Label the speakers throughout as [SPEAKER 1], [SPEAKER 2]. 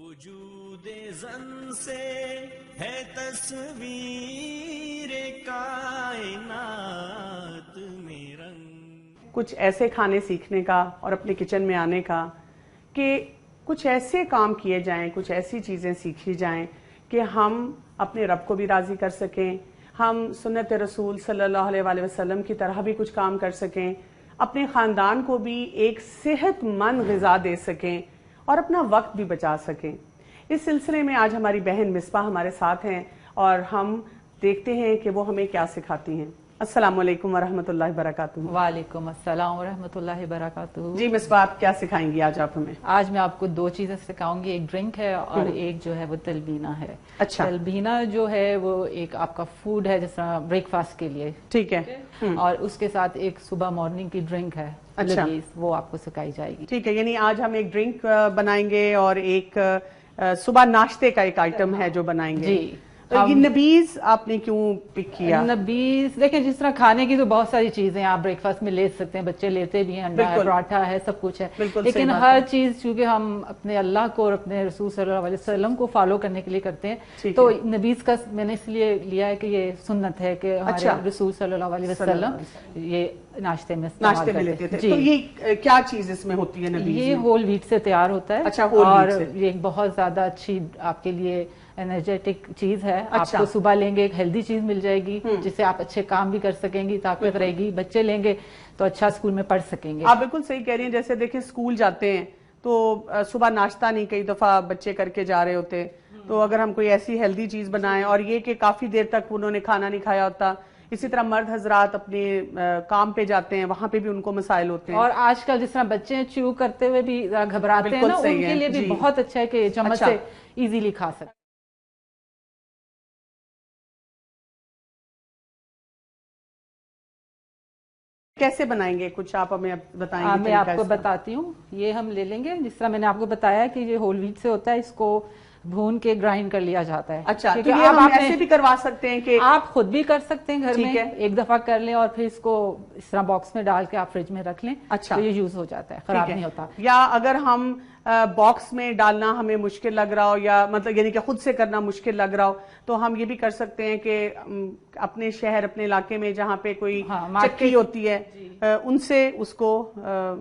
[SPEAKER 1] وجود زن سے ہے تصویر کائنات میں رنگ.
[SPEAKER 2] کچھ ایسے کھانے سیکھنے کا اور اپنے کچن میں آنے کا کہ کچھ ایسے کام کیے جائیں، کچھ ایسی چیزیں سیکھی جائیں کہ ہم اپنے رب کو بھی راضی کر سکیں، ہم سنت رسول صلی اللہ علیہ وآلہ وسلم کی طرح بھی کچھ کام کر سکیں، اپنے خاندان کو بھی ایک صحت مند غذا دے سکیں اور اپنا وقت بھی بچا سکیں۔ اس سلسلے میں آج ہماری بہن مصباح ہمارے ساتھ ہیں اور ہم دیکھتے ہیں کہ وہ ہمیں کیا سکھاتی ہیں۔ السلام علیکم ورحمۃ اللہ وبرکاتہ۔
[SPEAKER 3] وعلیکم السلام ورحمۃ اللہ وبرکاتہ۔
[SPEAKER 2] جی مصباح، آپ کیا سکھائیں گی آج آپ ہمیں؟
[SPEAKER 3] آج میں آپ کو دو چیزیں سکھاؤں گی، ایک ڈرنک ہے اور ایک جو ہے وہ تلبینہ ہے۔
[SPEAKER 2] اچھا،
[SPEAKER 3] تلبینہ جو ہے وہ ایک آپ کا فوڈ ہے جس طرح بریک فاسٹ کے لیے،
[SPEAKER 2] ٹھیک ہے،
[SPEAKER 3] اور اس کے ساتھ ایک صبح مارننگ کی ڈرنک ہے،
[SPEAKER 2] اچھا،
[SPEAKER 3] وہ آپ کو سکھائی جائے گی۔
[SPEAKER 2] ٹھیک ہے، یعنی آج ہم ایک ڈرنک بنائیں گے اور ایک صبح ناشتے کا ایک آئٹم ہے جو بنائیں گے۔
[SPEAKER 3] جی،
[SPEAKER 2] یہ نبیز آپ نے کیوں پک کیا؟
[SPEAKER 3] نبیز دیکھیں، جس طرح کھانے کی تو بہت ساری چیزیں آپ بریک فاسٹ میں لے سکتے ہیں، بچے لیتے بھی ہیں، انڈا ہے، پراٹھا ہے، سب کچھ ہے، لیکن ہر چیز چونکہ ہم اپنے اللہ کو اور اپنے رسول صلی اللہ علیہ وسلم کو فالو کرنے کے لیے کرتے ہیں، تو نبیز کا میں نے اس لیے لیا ہے کہ یہ سنت ہے کہ ہمارے رسول صلی اللہ علیہ وسلم یہ ناشتے میں
[SPEAKER 2] لیتے تھے۔ تو یہ کیا چیز اس میں ہوتی ہے نبیز؟
[SPEAKER 3] یہ ہول ویٹ سے تیار ہوتا ہے، اور یہ ایک بہت زیادہ اچھی آپ کے لیے انرجیٹک چیز ہے۔ آپ کو صبح لیں گے ایک ہیلدی چیز مل جائے گی جس سے آپ اچھے کام بھی کر سکیں گی، طاقت رہے گی، بچے لیں گے تو اچھا اسکول میں پڑھ سکیں گے۔
[SPEAKER 2] آپ بالکل صحیح کہہ رہی ہیں، جیسے دیکھیں اسکول جاتے ہیں تو صبح ناشتہ نہیں کئی دفعہ بچے کر کے جا رہے ہوتے، تو اگر ہم کوئی ایسی ہیلدی چیز بنائیں، اور یہ کہ کافی دیر تک انہوں نے کھانا نہیں کھایا ہوتا، اسی طرح مرد حضرات اپنے کام پہ جاتے ہیں، وہاں پہ بھی ان کو مسائل ہوتے ہیں،
[SPEAKER 3] اور آج کل جس طرح بچے چیو کرتے ہوئے بھی گھبراتے ہیں نا، ان کے لیے بھی بہت اچھا ہے کہ چمچ سے ایزیلی کھا سکتے۔
[SPEAKER 2] کیسے بنائیں گے؟ کچھ آپ ہمیں بتائیں گے؟
[SPEAKER 3] میں آپ کو بتاتی ہوں، یہ ہم لے لیں گے، جس طرح میں نے آپ کو بتایا کہ یہ ہول ویٹ سے ہوتا ہے، اس کو بھون کے گرائنڈ کر لیا جاتا ہے۔
[SPEAKER 2] اچھا، تو یہ ہم ایسے بھی کروا سکتے ہیں کہ
[SPEAKER 3] آپ خود بھی کر سکتے ہیں گھر میں، ایک دفعہ کر لیں اور پھر اس کو اس طرح باکس میں ڈال کے آپ فریج میں رکھ لیں، تو یہ یوز ہو جاتا ہے، خراب نہیں ہوتا۔
[SPEAKER 2] یا اگر ہم باکس میں ڈالنا ہمیں مشکل لگ رہا ہو، یا مطلب یعنی کہ خود سے کرنا مشکل لگ رہا ہو، تو ہم یہ بھی کر سکتے ہیں کہ اپنے شہر، اپنے علاقے میں جہاں پہ کوئی چکی ہوتی ہے ان سے اس کو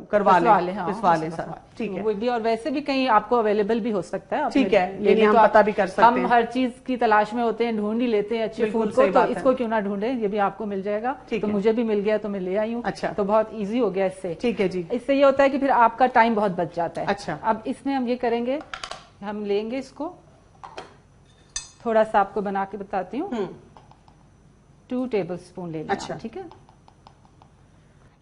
[SPEAKER 2] کروا لیں، پسوا لیں سر، ٹھیک ہے۔
[SPEAKER 3] وہ بھی، اور ویسے بھی کہیں آپ کو اویلیبل بھی ہو سکتا ہے،
[SPEAKER 2] ٹھیک ہے، یعنی ہم پتہ بھی کر سکتے ہیں۔
[SPEAKER 3] ہم ہر چیز کی تلاش میں ہوتے ہیں، ڈھونڈ ہی لیتے ہیں اچھے فوڈ کو، تو اس کو کیوں نہ ڈھونڈیں، یہ بھی آپ کو مل جائے گا، تو مجھے بھی مل گیا تو میں لے آئی ہوں، تو بہت ایزی ہو گیا اس سے۔
[SPEAKER 2] ٹھیک ہے جی،
[SPEAKER 3] اس سے یہ ہوتا ہے کہ پھر آپ کا ٹائم بہت بچ جاتا ہے۔
[SPEAKER 2] اچھا،
[SPEAKER 3] اب اس میں ہم یہ کریں گے، ہم لیں گے اس کو، تھوڑا سا آپ کو بنا کے بتاتی ہوں، 2 ٹیبل سپون لے لیں، ٹھیک ہے۔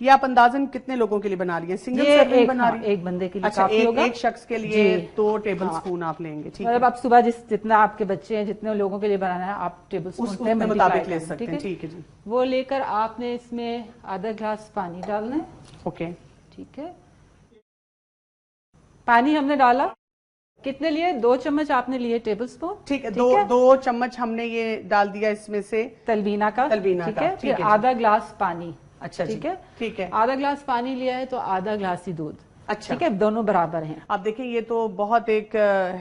[SPEAKER 2] یہ آپ اندازن کتنے لوگوں کے لیے بنا رہی ہیں؟ سنگل سرونگ بنا رہی ہیں؟
[SPEAKER 3] ایک بندے کے لیے کافی ہوگا،
[SPEAKER 2] ایک شخص کے لیے 2 ٹیبل سپون آپ لیں گے، ٹھیک ہے۔
[SPEAKER 3] مطلب آپ صبح جتنا آپ کے بچے ہیں، جتنے لوگوں کے لیے بنانا ہے، آپ ٹیبل سپون
[SPEAKER 2] کے مطابق لے سکتے ہیں، ٹھیک ہے جی۔
[SPEAKER 3] وہ لے کر آپ نے اس میں آدھا گلاس پانی ڈالنا ہے،
[SPEAKER 2] اوکے،
[SPEAKER 3] ٹھیک ہے۔ پانی ہم نے ڈالا، کتنے لیے؟ 2 چمچ آپ نے لیے ٹیبل سپون،
[SPEAKER 2] ٹھیک ہے، 2 چمچ ہم نے یہ ڈال دیا اس میں سے
[SPEAKER 3] تلبینہ کا، ٹھیک ہے۔ پھر آدھا گلاس پانی،
[SPEAKER 2] اچھا ٹھیک ہے، ٹھیک ہے۔
[SPEAKER 3] آدھا گلاس پانی لیا ہے تو آدھا گلاس ہی دودھ، ٹھیک ہے، دونوں برابر ہیں۔
[SPEAKER 2] آپ دیکھیں یہ تو بہت ایک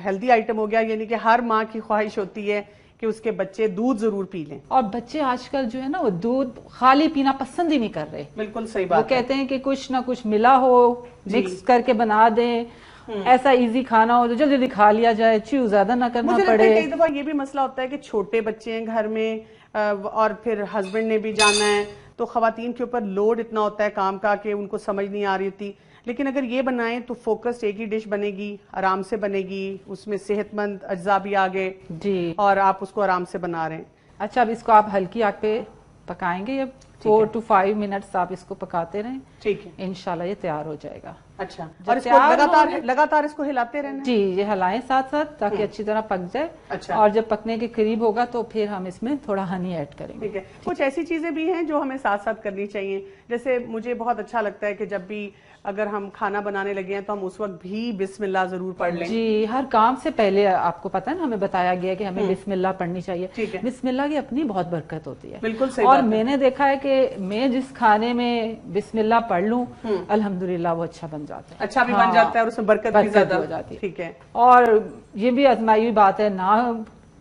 [SPEAKER 2] ہیلدی آئٹم ہو گیا، یعنی کہ ہر ماں کی خواہش ہوتی ہے کہ اس کے بچے دودھ ضرور پی لیں،
[SPEAKER 3] اور بچے آج کل جو ہے نا وہ دودھ خالی پینا پسند ہی نہیں کر رہے۔
[SPEAKER 2] بالکل صحیح بات ہے،
[SPEAKER 3] وہ کہتے ہیں کہ کچھ نہ کچھ ملا ہو، مکس کر کے بنا دیں، ایسا ایزی کھانا ہو تو جلدی جلدی کھا لیا جائے، چیو زیادہ نہ کرنا پڑے۔
[SPEAKER 2] مجھے لگتا ہے کئی دفعہ یہ بھی مسئلہ ہوتا ہے کہ چھوٹے بچے ہیں گھر میں، اور پھر ہسبینڈ نے بھی جانا ہے، تو خواتین کے اوپر لوڈ اتنا ہوتا ہے کام کا کہ ان کو سمجھ نہیں آ رہی ہوتی، لیکن اگر یہ بنائیں تو فوکس ایک ہی ڈش بنے گی، آرام سے بنے گی، اس میں صحت مند اجزاء بھی آگے،
[SPEAKER 3] جی،
[SPEAKER 2] اور آپ اس کو آرام سے بنا رہے ہیں۔
[SPEAKER 3] اچھا، اب اس کو آپ ہلکی آگ پہ پکائیں گے، 4 to 5 منٹس آپ اس کو پکاتے رہیں،
[SPEAKER 2] ٹھیک ہے،
[SPEAKER 3] انشاءاللہ یہ تیار ہو جائے گا۔
[SPEAKER 2] اچھا, اور اس کو لگاتار اس کو ہلاتے رہنا
[SPEAKER 3] جی, یہ ہلائیں ساتھ ساتھ تاکہ اچھی طرح پک جائے.
[SPEAKER 2] اچھا,
[SPEAKER 3] اور جب پکنے کے قریب ہوگا تو پھر ہم اس میں تھوڑا ہنی ایڈ کریں گے.
[SPEAKER 2] ٹھیک ہے. کچھ ایسی چیزیں بھی ہیں جو ہمیں ساتھ ساتھ کرنی چاہیے, جیسے مجھے بہت اچھا لگتا ہے کہ جب بھی اگر ہم کھانا بنانے لگے ہیں تو ہم اس وقت بھی بسم اللہ ضرور پڑھ لیں.
[SPEAKER 3] جی, ہر کام سے پہلے آپ کو پتا ہے نا, ہمیں بتایا گیا کہ ہمیں بسم اللہ پڑھنی چاہیے. بسم اللہ کی اپنی بہت برکت ہوتی ہے.
[SPEAKER 2] بالکل صحیح.
[SPEAKER 3] اور میں نے دیکھا ہے کہ میں جس کھانے میں بسم اللہ پڑھ لوں الحمدللہ وہ اچھا بن جاتا ہے,
[SPEAKER 2] اچھا بھی بن جاتا ہے اور اس میں برکت بھی زیادہ
[SPEAKER 3] ہو جاتی ہے.
[SPEAKER 2] ٹھیک ہے.
[SPEAKER 3] اور یہ بھی آزمائی ہوئی بات ہے, نہ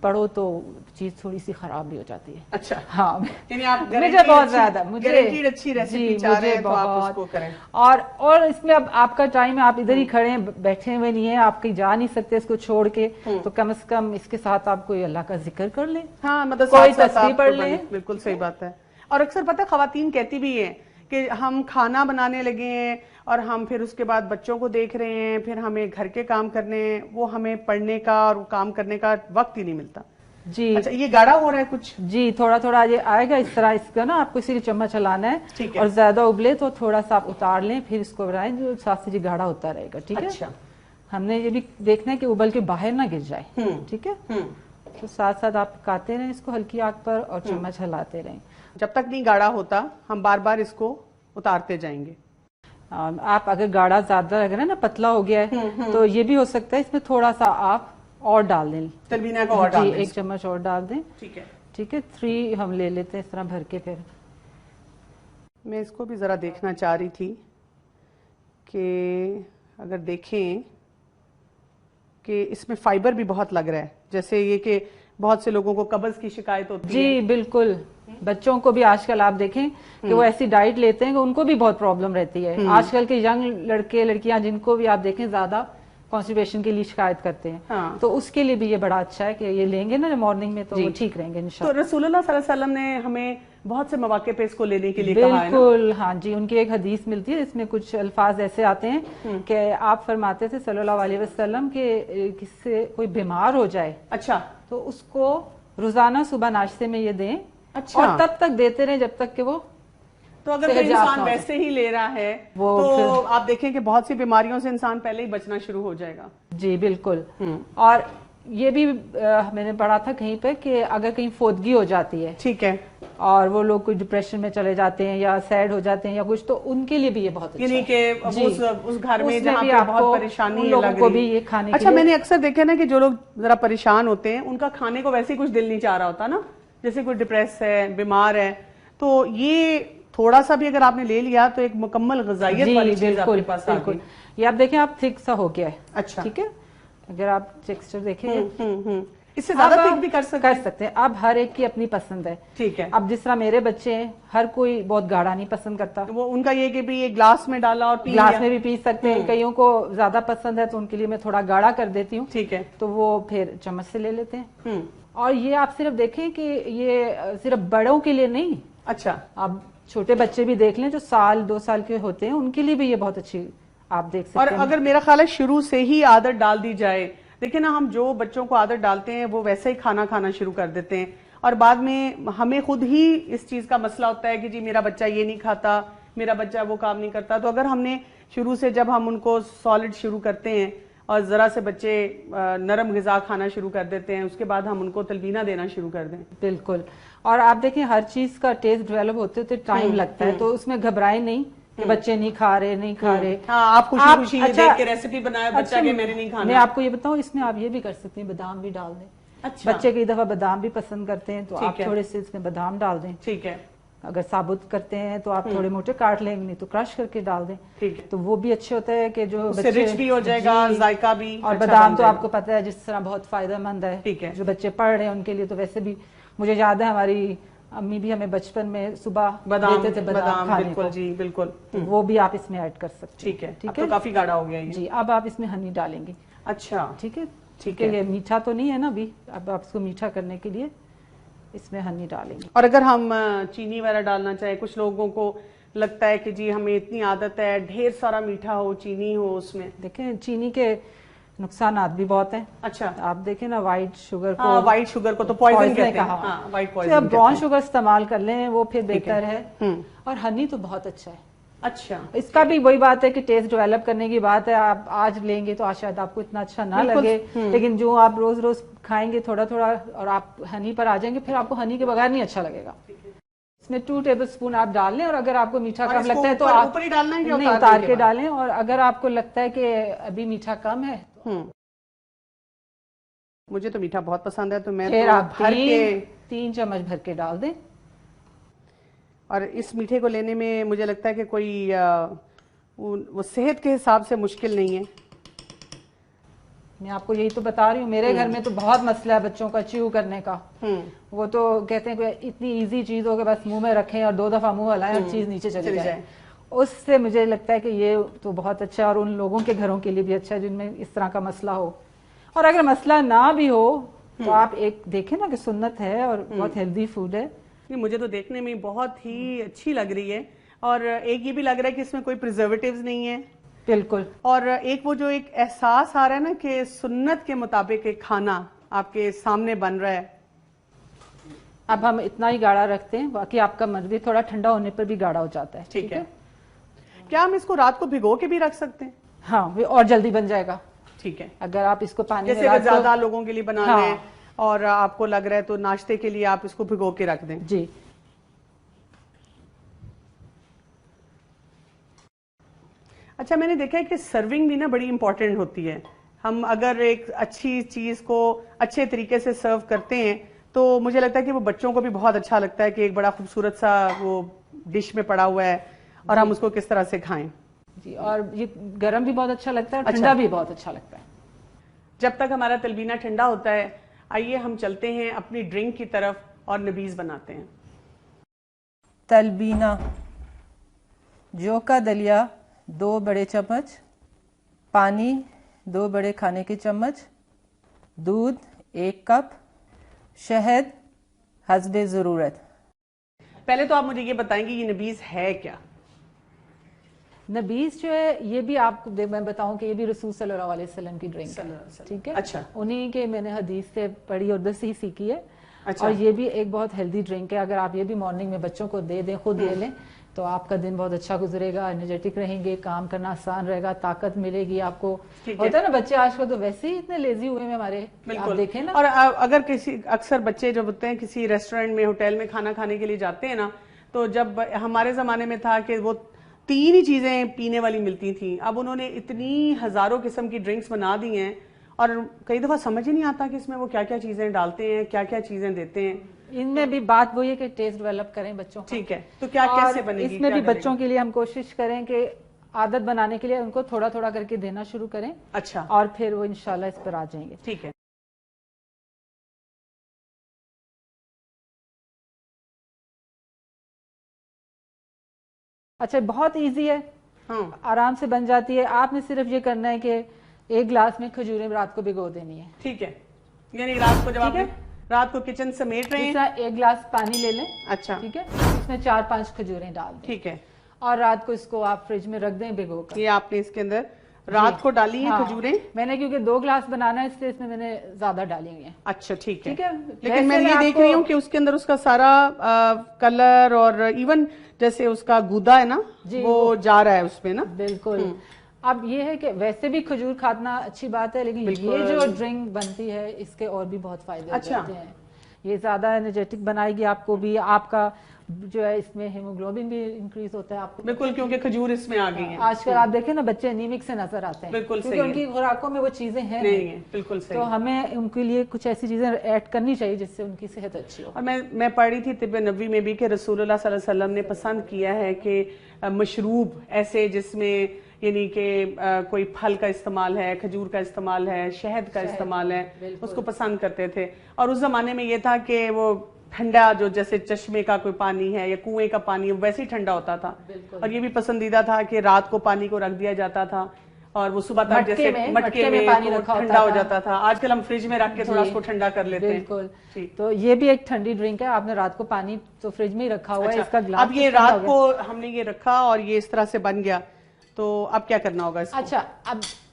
[SPEAKER 3] پڑھو تو چیز تھوڑی سی خراب بھی ہو جاتی ہے.
[SPEAKER 2] اچھا,
[SPEAKER 3] ہاں,
[SPEAKER 2] یعنی آپ
[SPEAKER 3] مجھے بہت زیادہ
[SPEAKER 2] گارنٹیڈ اچھی ریسیپی چاہ رہے ہیں تو آپ اس کو کریں.
[SPEAKER 3] اور اس میں اب آپ کا ٹائم ہے, آپ ادھر ہی کھڑے ہیں, بیٹھے ہوئے نہیں ہیں, آپ کہیں جا نہیں سکتے اس کو چھوڑ کے, تو کم از کم اس کے ساتھ آپ کوئی اللہ کا ذکر کر لیں.
[SPEAKER 2] ہاں, مطلب
[SPEAKER 3] کوئی تسبیح پڑھ لیں.
[SPEAKER 2] بالکل صحیح بات ہے. اور اکثر پتہ ہے خواتین کہتی بھی ہیں کہ ہم کھانا بنانے لگے ہیں اور ہم پھر اس کے بعد بچوں کو دیکھ رہے ہیں, پھر ہمیں گھر کے کام کرنے ہیں, وہ ہمیں پڑھنے کا اور کام کرنے کا وقت ہی نہیں ملتا.
[SPEAKER 3] جی,
[SPEAKER 2] اچھا, یہ گاڑھا ہو رہا ہے کچھ.
[SPEAKER 3] جی, تھوڑا تھوڑا یہ آئے گا اس طرح, اس کا نا آپ کو صرف چمچ چلانا ہے, اور زیادہ ابلے تو تھوڑا سا آپ اتار لیں, پھر اس کو بنائیں جو ساتھ سے گاڑھا ہوتا رہے گا. ٹھیک ہے.
[SPEAKER 2] اچھا,
[SPEAKER 3] ہم نے یہ بھی دیکھنا ہے کہ ابل کے باہر نہ گر جائے. ٹھیک ہے. تو ساتھ ساتھ آپ پکاتے رہیں اس کو ہلکی آگ پر, اور چمچ ہلاتے رہیں
[SPEAKER 2] جب تک نہیں گاڑھا ہوتا. ہم بار بار اس کو اتارتے جائیں گے.
[SPEAKER 3] آپ اگر گاڑھا زیادہ لگ رہا ہے نا, پتلا ہو گیا ہے, تو یہ بھی ہو سکتا ہے اس میں تھوڑا سا آپ اور ڈال دیں,
[SPEAKER 2] تلبینہ کو اور ڈال دیں,
[SPEAKER 3] 1 چمچ اور ڈال دیں.
[SPEAKER 2] ٹھیک ہے.
[SPEAKER 3] ٹھیک ہے. 3 ہم لے لیتے ہیں اس طرح بھر کے. پھر
[SPEAKER 2] میں اس کو بھی ذرا دیکھنا چاہ رہی تھی کہ اگر دیکھیں کہ اس میں فائبر بھی بہت لگ رہا ہے, جیسے یہ کہ بہت سے لوگوں کو قبض کی شکایت ہوتی ہے.
[SPEAKER 3] جی بالکل, بچوں کو بھی آج کل آپ دیکھیں کہ وہ ایسی ڈائٹ لیتے ہیں کہ ان کو بھی بہت پرابلم رہتی ہے. آج کل کے ینگ لڑکے لڑکیاں جن کو بھی آپ دیکھیں زیادہ کانسٹیپیشن کے لیے شکایت کرتے ہیں, تو اس کے لیے بھی یہ بڑا اچھا ہے کہ یہ لیں گے نا مارننگ میں, تو وہ ٹھیک رہیں گے انشاءاللہ.
[SPEAKER 2] تو رسول اللہ صلی اللہ علیہ وسلم نے ہمیں بہت سے مواقع پہ اس کو لینے کے لیے کہا ہے.
[SPEAKER 3] بالکل, ہاں جی, ان کی ایک حدیث ملتی ہے, اس میں کچھ الفاظ ایسے آتے ہیں کہ آپ فرماتے تھے صلی اللہ علیہ وسلم کہ کسی سے کوئی بیمار ہو جائے,
[SPEAKER 2] اچھا,
[SPEAKER 3] تو اس کو روزانہ صبح ناشتے میں یہ دیں,
[SPEAKER 2] اچھا,
[SPEAKER 3] اور تب تک دیتے رہیں جب تک کہ وہ.
[SPEAKER 2] تو اگر کوئی انسان ویسے ہی لے رہا ہے تو آپ دیکھیں کہ بہت سی بیماریوں سے انسان پہلے ہی بچنا شروع ہو جائے گا.
[SPEAKER 3] جی بالکل. اور یہ بھی میں نے پڑھا تھا کہیں پہ کہ اگر کہیں فوتگی ہو جاتی ہے,
[SPEAKER 2] ٹھیک ہے,
[SPEAKER 3] اور وہ لوگ کوئی ڈپریشن میں چلے جاتے ہیں یا سیڈ ہو جاتے ہیں یا کچھ, تو ان کے لیے بھی یہ بہت اچھا ہے.
[SPEAKER 2] یعنی کہ اس گھر میں جہاں پہ بہت پریشانی لگ رہی ہے. اچھا, میں نے اکثر دیکھا نا کہ جو لوگ ذرا پریشان ہوتے ہیں ان کا کھانے کو ویسے ہی کچھ دل نہیں چاہ رہا ہوتا نا, جیسے کوئی ڈپریس ہے, بیمار ہے, تو یہ تھوڑا سا بھی اگر آپ نے لے لیا تو ایک مکمل غذائیت والی چیز آپ کے پاس آ گئی.
[SPEAKER 3] یہ آپ دیکھیں, آپ تھک سا ہو گیا ہے.
[SPEAKER 2] اچھا,
[SPEAKER 3] ٹھیک ہے. اگر آپ ٹیکسچر دیکھیں
[SPEAKER 2] اس سے زیادہ تھک بھی کر سکتے ہیں.
[SPEAKER 3] اب ہر ایک کی اپنی پسند ہے.
[SPEAKER 2] ٹھیک ہے.
[SPEAKER 3] اب جس طرح میرے بچے ہیں, ہر کوئی بہت گاڑھا نہیں پسند کرتا,
[SPEAKER 2] وہ ان کا یہ کہ بھی ایک گلاس میں ڈالا اور
[SPEAKER 3] گلاس میں بھی پی سکتے ہیں. کئیوں کو زیادہ پسند ہے تو ان کے لیے میں تھوڑا گاڑھا کر دیتی ہوں.
[SPEAKER 2] ٹھیک ہے.
[SPEAKER 3] تو وہ پھر چمچ سے لے لیتے ہیں. اور یہ آپ صرف دیکھیں کہ یہ صرف بڑوں کے لیے نہیں.
[SPEAKER 2] اچھا,
[SPEAKER 3] اب چھوٹے بچے بھی دیکھ لیں جو 1-2 سال کے ہوتے ہیں, ان کے لیے بھی یہ بہت اچھی آپ دیکھ سکتے ہیں.
[SPEAKER 2] اور اگر میرا خیال ہے شروع سے ہی عادت ڈال دی جائے, دیکھیں نا, ہم جو بچوں کو عادت ڈالتے ہیں وہ ویسے ہی کھانا شروع کر دیتے ہیں, اور بعد میں ہمیں خود ہی اس چیز کا مسئلہ ہوتا ہے کہ جی میرا بچہ یہ نہیں کھاتا, میرا بچہ وہ کام نہیں کرتا. تو اگر ہم نے شروع سے, جب ہم ان کو سالڈ شروع کرتے ہیں اور ذرا سے بچے نرم غذا کھانا شروع کر دیتے ہیں, اس کے بعد ہم ان کو تلبینہ دینا شروع کر دیں.
[SPEAKER 3] بالکل. اور آپ دیکھیں ہر چیز کا ٹیسٹ ڈیولپ ہوتے ہوتے ٹائم لگتا ہے, تو اس میں گھبرائیں نہیں کہ بچے نہیں کھا رہے.
[SPEAKER 2] ہاں, آپ خوشی خوشی یہ دیکھ کے ریسیپی بنائے بچہ کہ میں نے نہیں کھانا.
[SPEAKER 3] میں آپ کو یہ بتاؤں, اس میں آپ یہ بھی کر سکتے ہیں, بادام بھی ڈال دیں. بچے کئی دفعہ بادام بھی پسند کرتے ہیں, تو آپ تھوڑے سے اس میں بادام ڈال دیں.
[SPEAKER 2] ٹھیک ہے.
[SPEAKER 3] اگر ثابت کرتے ہیں تو آپ تھوڑے موٹے کاٹ لیں, نہیں تو کرش کر کے ڈال دیں.
[SPEAKER 2] ٹھیک ہے.
[SPEAKER 3] تو وہ بھی اچھے ہوتا ہے کہ جو
[SPEAKER 2] بچے رچ بھی ہو جائے گا, ذائقہ بھی.
[SPEAKER 3] اور بادام تو آپ کو پتہ ہے جس طرح بہت فائدہ مند ہے.
[SPEAKER 2] ٹھیک ہے.
[SPEAKER 3] جو بچے پڑھ رہے ہیں ان کے لیے تو ویسے بھی, مجھے یاد ہے ہماری امی بھی ہمیں بچپن میں صبح دیتے تھے بادام کھانے کو.
[SPEAKER 2] جی بالکل.
[SPEAKER 3] وہ بھی آپ اس میں ایڈ کر سکتے ہیں.
[SPEAKER 2] ٹھیک ہے. اب تو کافی گاڑھا ہو گیا یہ.
[SPEAKER 3] جی, اب آپ اس میں ہنی ڈالیں گے.
[SPEAKER 2] اچھا,
[SPEAKER 3] ٹھیک ہے. ٹھیک ہے. یہ میٹھا تو نہیں ہے نا ابھی, اب آپ اس کو میٹھا کرنے کے لیے اس میں ہنی ڈالیں گے.
[SPEAKER 2] اور اگر ہم چینی وغیرہ ڈالنا چاہیں, کچھ لوگوں کو لگتا ہے کہ جی ہمیں اتنی عادت ہے ڈھیر سارا میٹھا ہو, چینی ہو اس میں.
[SPEAKER 3] دیکھیں چینی کے نقصانات بھی بہت ہیں.
[SPEAKER 2] اچھا,
[SPEAKER 3] آپ دیکھیں نا وائٹ شوگر کو,
[SPEAKER 2] وائٹ شوگر کو تو پوائزن کہتے ہیں. ہاں, وائٹ پوائزن.
[SPEAKER 3] براؤن شوگر استعمال کر لیں وہ پھر بہتر ہے. اور ہنی تو بہت اچھا ہے.
[SPEAKER 2] اچھا
[SPEAKER 3] اس کا بھی وہی بات ہے کہ ٹیسٹ ڈیولپ کرنے کی بات ہے. آپ آج لیں گے تو آج شاید آپ کو اتنا اچھا نہ لگے, لیکن جو آپ روز روز کھائیں گے تھوڑا تھوڑا اور آپ ہنی پر آ جائیں گے, پھر آپ کو ہنی کے بغیر نہیں اچھا لگے گا. اس میں 2 ٹیبل اسپون آپ ڈال لیں, اور اگر آپ کو میٹھا کم لگتا ہے تو آپ
[SPEAKER 2] اوپر ہی ڈالنا ہے,
[SPEAKER 3] نہیں اتار کے ڈالیں. اور اگر آپ کو لگتا ہے کہ ابھی میٹھا کم ہے,
[SPEAKER 2] مجھے تو میٹھا بہت پسند ہے, تو میں
[SPEAKER 3] پھر
[SPEAKER 2] تو
[SPEAKER 3] آپ 3 چمچ بھر کے ڈال دیں.
[SPEAKER 2] اور اس میٹھے کو لینے میں مجھے لگتا ہے کہ کوئی وہ صحت کے حساب سے مشکل نہیں ہے.
[SPEAKER 3] میں آپ کو یہی تو بتا رہی ہوں, میرے گھر میں تو بہت مسئلہ ہے بچوں کا چیو کرنے کا. وہ تو کہتے ہیں کہ اتنی ایزی چیز ہو کہ بس منہ میں رکھیں اور 2 دفعہ منہ ہلائیں اور چیز نیچے چلی جائے. اس سے مجھے لگتا ہے کہ یہ تو بہت اچھا ہے, اور ان لوگوں کے گھروں کے لیے بھی اچھا ہے جن میں اس طرح کا مسئلہ ہو. اور اگر مسئلہ نہ بھی ہو تو آپ ایک دیکھیں نا کہ سنت ہے اور بہت ہیلدی فوڈ ہے.
[SPEAKER 2] مجھے تو دیکھنے میں بہت ہی اچھی لگ رہی ہے, اور ایک یہ بھی لگ رہا ہے کہ اس میں کوئی پریزرویٹیوز نہیں ہے.
[SPEAKER 3] بالکل.
[SPEAKER 2] اور ایک وہ جو ایک احساس آ رہا ہے نا کہ سنت کے مطابق ایک کھانا آپ کے سامنے بن رہا ہے.
[SPEAKER 3] اب ہم اتنا ہی گاڑھا رکھتے ہیں, باقی آپ کا مرضی, تھوڑا ٹھنڈا ہونے پر بھی گاڑھا ہو جاتا ہے.
[SPEAKER 2] ٹھیک ہے. کیا ہم اس کو رات کو بھگو کے بھی رکھ سکتے ہیں؟
[SPEAKER 3] ہاں, اور جلدی بن جائے گا.
[SPEAKER 2] ٹھیک ہے.
[SPEAKER 3] اگر آپ اس کو پانی
[SPEAKER 2] جیسے اگر زیادہ لوگوں کے لیے بنانا ہے اور آپ کو لگ رہا ہے تو ناشتے کے لیے آپ اس کو بھگو کے رکھ دیں.
[SPEAKER 3] جی.
[SPEAKER 2] اچھا, میں نے دیکھا ہے کہ سرونگ بھی نا بڑی امپورٹنٹ ہوتی ہے. ہم اگر ایک اچھی چیز کو اچھے طریقے سے سرو کرتے ہیں تو مجھے لگتا ہے کہ وہ بچوں کو بھی بہت اچھا لگتا ہے کہ ایک بڑا خوبصورت سا وہ ڈش میں پڑا ہوا ہے اور ہم اس کو کس طرح سے کھائیں.
[SPEAKER 3] جی, اور یہ گرم بھی بہت اچھا لگتا ہے اور ٹھنڈا بھی بہت اچھا لگتا ہے.
[SPEAKER 2] جب تک ہمارا تلبینہ ٹھنڈا ہوتا ہے, آئیے ہم چلتے ہیں اپنی ڈرنک کی طرف اور نبیز بناتے ہیں.
[SPEAKER 4] تلبینہ: جو کا دلیا 2 بڑے چمچ, پانی 2 بڑے کھانے کے چمچ, دودھ 1 کپ, شہد حسب ضرورت.
[SPEAKER 2] پہلے تو آپ مجھے یہ بتائیں گے یہ نبیز ہے کیا؟
[SPEAKER 3] نبیز جو ہے یہ بھی آپ کو میں بتاؤں کہ یہ بھی رسول صلی اللہ علیہ وسلم کی ڈرنک ہے. ٹھیک ہے.
[SPEAKER 2] اچھا.
[SPEAKER 3] انہی کے میں نے حدیث سے پڑھی اور ادھر سے ہی سیکھی ہے. اور یہ بھی ایک بہت ہیلدی ڈرنک ہے. اگر آپ یہ بھی مارننگ میں بچوں کو دے دیں, خود لے لیں, تو آپ کا دن بہت اچھا گزرے گا, انرجیٹک رہیں گے, کام کرنا آسان رہے گا, طاقت ملے گی آپ کو. ہوتا ہے نا بچے آج کل تو ویسے ہی اتنے لیزی ہوئے ہیں ہمارے, آپ دیکھیں نا.
[SPEAKER 2] اور اگر کسی اکثر بچے جب ہوتے ہیں کسی ریسٹورینٹ میں, ہوٹل میں کھانا کھانے کے لیے جاتے ہیں نا, تو جب ہمارے زمانے میں تھا کہ وہ 3 ہی چیزیں پینے والی ملتی تھیں, اب انہوں نے اتنی ہزاروں قسم کی ڈرنکس بنا دی ہیں اور کئی دفعہ سمجھ ہی نہیں آتا کہ اس میں وہ کیا کیا چیزیں ڈالتے ہیں, کیا کیا چیزیں دیتے ہیں.
[SPEAKER 3] ان میں بھی بات وہی ہے کہ ٹیسٹ ڈیولپ کریں بچوں کو.
[SPEAKER 2] ٹھیک ہے. تو کیا کیسے بنے گی؟
[SPEAKER 3] اس میں بھی بچوں کے لیے ہم کوشش کریں کہ عادت بنانے کے لیے ان کو تھوڑا تھوڑا کر کے دینا شروع کریں.
[SPEAKER 2] اچھا.
[SPEAKER 3] اور پھر وہ انشاءاللہ اس پر آ جائیں گے.
[SPEAKER 2] ٹھیک ہے.
[SPEAKER 3] اچھا, بہت ایزی ہے, آرام سے بن جاتی ہے. آپ نے صرف یہ کرنا ہے کہ 1 گلاس میں کھجوریں رات کو بھگو دینی ہے.
[SPEAKER 2] ٹھیک ہے. یعنی رات کو جب آپ رات کو کچن سمیٹ رہے ہیں,
[SPEAKER 3] 1 گلاس پانی لے لیں.
[SPEAKER 2] اچھا.
[SPEAKER 3] ٹھیک ہے. اس میں 4-5 کھجوریں ڈال دیں.
[SPEAKER 2] ٹھیک ہے.
[SPEAKER 3] اور رات کو اس کو آپ فریج میں رکھ دیں بھگو کر.
[SPEAKER 2] یہ آپ نے اس کے اندر رات کو ڈالی ہیں کھجوریں؟
[SPEAKER 3] میں نے کیونکہ 2 گلاس بنانا ہے اس لیے اس میں نے زیادہ ڈالی ہوئی ہیں.
[SPEAKER 2] اچھا, ٹھیک ہے.
[SPEAKER 3] لیکن
[SPEAKER 2] میں یہ دیکھ رہی ہوں کہ اس کے اندر اس کا سارا کلر اور ایون جیسے اس کا گودا ہے نا, وہ جا رہا ہے اس میں نا.
[SPEAKER 3] بالکل. اب یہ ہے کہ ویسے بھی کھجور کھانا اچھی بات ہے, لیکن یہ جو ڈرنک بنتی ہے اس کے اور بھی بہت فائدے ہوتے ہیں. یہ زیادہ انرجیٹک بنائے گی آپ کو بھی, آپ کا جو ہے اس میں ہیموگلوبن بھی انکریز ہوتا ہے آپ کو.
[SPEAKER 2] بالکل, کیونکہ کھجور اس میں آ گئی ہیں.
[SPEAKER 3] آج کل آپ دیکھیں نا بچے انیمک سے نظر آتے ہیں.
[SPEAKER 2] بالکل صحیح.
[SPEAKER 3] کیونکہ ان کی خوراکوں میں وہ چیزیں ہیں
[SPEAKER 2] نہیں. بالکل صحیح.
[SPEAKER 3] تو ہمیں ان کے لیے کچھ ایسی چیزیں ایڈ کرنی چاہیے جس سے ان کی صحت اچھی ہو.
[SPEAKER 2] اور میں پڑھ رہی تھی طب نبوی میں بھی کہ رسول اللہ صلی اللہ علیہ وسلم نے پسند کیا ہے کہ مشروب ایسے جس میں یعنی کہ کوئی پھل کا استعمال ہے, کھجور کا استعمال ہے, شہد کا استعمال ہے, اس کو پسند کرتے تھے. اور اس زمانے میں یہ تھا کہ وہ ٹھنڈا جو جیسے چشمے کا کوئی پانی ہے یا کنویں کا پانی ویسے ہی ٹھنڈا ہوتا تھا. اور یہ بھی پسندیدہ تھا کہ رات کو پانی کو رکھ دیا جاتا تھا اور وہ صبح تک جیسے مٹکے میں ٹھنڈا ہو جاتا تھا. آج کل ہم فریج میں رکھ کے تھوڑا اس کو ٹھنڈا کر لیتے ہیں.
[SPEAKER 3] بالکل. تو یہ بھی ایک ٹھنڈی ڈرنک ہے. آپ نے رات کو پانی تو فریج میں ہی رکھا ہوا ہے, اس کا گلاس.
[SPEAKER 2] اب یہ رات کو ہم نے یہ رکھا اور یہ اس طرح سے بن گیا, تو اب کیا کرنا ہوگا اس کو؟
[SPEAKER 3] اچھا, اب